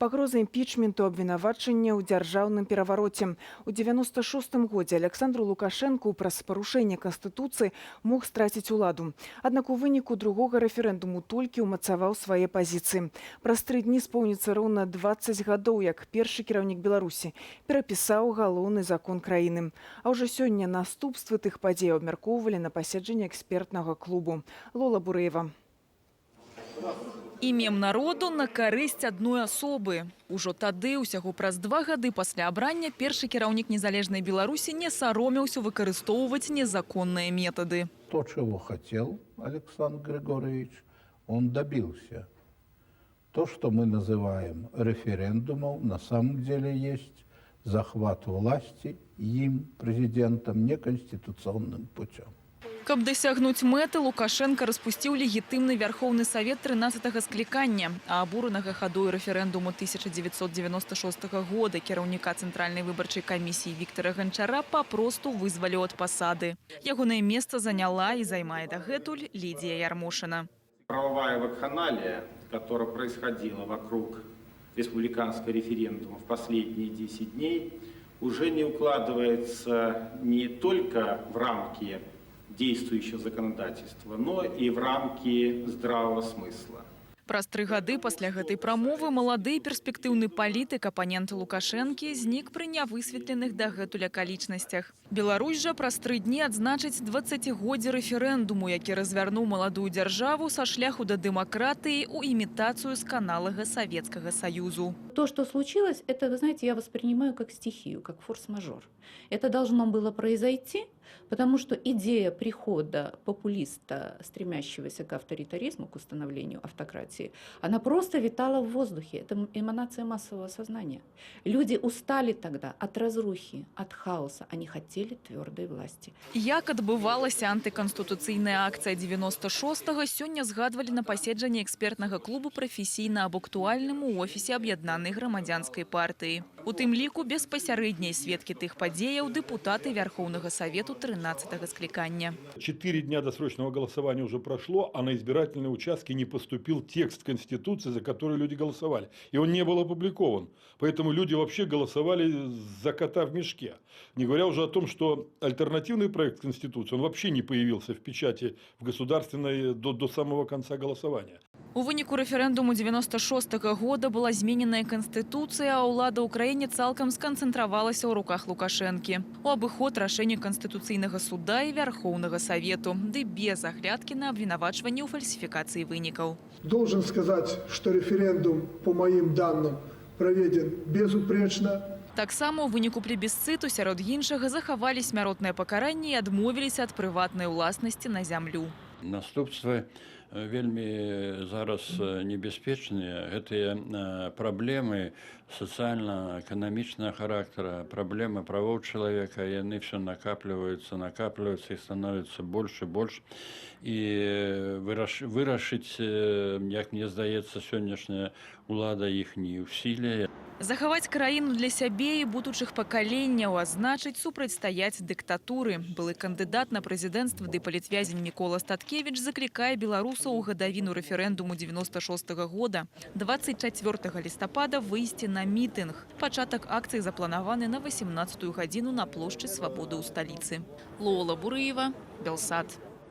Пагроза імпічменту абвінавачання ў дзяржаўным перавароце. У 96-м годзе Александру Лукашенку праз парушэнне Канстытуцыі мог страціць уладу. Аднак у выніку другога рэферэндуму толькі ўмацаваў свае пазіцыі. Праз 3 дні споўніцца роўна 20 гадоў, як першы кіраўнік Беларусі перапісаў галоўны закон краіны. А ўжо сёння наступствы тых падзей абмяркоўвалі на паседжанні экспертнага клубу. Лола Бурэева. Імем народу на карысць адной асобы. Ужо тады, усяго праз 2 гады пасля абрання, першы кіраўнік незалежнай Беларусі не саромеўся выкарыстоўваць незаконныя метады. То, чего хотел Александр Григорьевич, он добился. То, что мы называем референдумом, на самом деле есть захват власти им, президентом, неконституционным путем. Каб дасягнуць мэты, Лукашенко распусціў легітымны Вярхоўны Савет 13-го склікання, а абуранага хадою рэферэндуму 1996 года кіраўніка Цэнтральнай выбарчай камісіі Віктара Ганчара папросту вызваліў ад пасады. Ягонае месца заняла і займае дагэтуль Лідія Ярмошина. Правовая вакханалия, которая происходила вокруг республиканского референдума в последние 10 дней, уже не укладывается не только в рамки действующего законодательства, но и в рамки здравого смысла. Праз 3 гады пасля гэтай прамовы малады перспектыўны палітык, апанент Лукашэнкі, знік пры нявысветленых дагэтуль акалічнасцях. Беларусь жа праз 3 дні адзначыць 20-годдзе рэферэндуму, які развярнуў маладую дзяржаву са шляху да дэмакратыі ў імітацыю сканалага Савецкага Саюзу. То, что случилось, это, вы знаете, я воспринимаю как стихию, как форс-мажор. Это должно было произойти, потому что идея прихода популиста, стремящегося к авторитаризму, к установлению автократии, она просто витала в воздухе. Это эманация массового сознания. Люди устали тогда от разрухи, от хаоса. Они хотели твердой власти. Як адбывалася антыканстытуцыйная акцыя 96-го, сёння згадвалі на паседжанні экспертнага клубу прафесійна аб актуальным у офісе аб'яднанай грамадзянскай партыі. У тым ліку беспасярэдняй сведкі тых падзеяў дэпутаты Верховного Совету 13-го скликания. 4 дня досрочного голосования уже прошло, а на избирательные участки не поступил текст Конституции, за который люди голосовали. И он не был опубликован. Поэтому люди вообще голосовали за кота в мешке. Не говоря уже о том, что альтернативный проект Конституции, он вообще не появился в печати в государственной до самого конца голосования. У выніку рэферэндуму 96-го года была змененая Конституцыя, а ўлада ў краіне цалкам сканцэнтравалася ў руках Лукашэнкі. У абыход рашэння Канстытуцыйнага суда і Верховного Совету, ды без аглядкі на абвінавачванне ў фальсификации вынікаў. Должен сказать, что референдум, по моим данным, проведен безупречно. Таксама ў выніку плебісцыту сярод іншага захавалі смяротнае пакаранне і адмовіліся ад прыватнай уласнасці на зямлю. Наступствы вельмі зараз небяспечныя. Гэтыя праблемы сацыяльна-эканамічнага характара, праблемы правоў чалавека, яны все накапліваюцца і становятся больш і больш. І вырашыць, як мне здаецца, сённяшняя ўлада іх не ў сіле. Захаваць краіну для сябе і будучых пакаленняў, а значыць супрацьстаяць дыктатуры. Былы кандыдат на прэзідэнцтва ды палітвязень Мікола Статкевіч заклікае беларусаў у гадавіну рэферэндуму 96-го года 24 лістапада выйсці на мітынг. Пачатак акцыі запланаваны на 18-ю гадзіну на плошчы Свабоды ў сталіцы. Лола Бурэева, Белсат.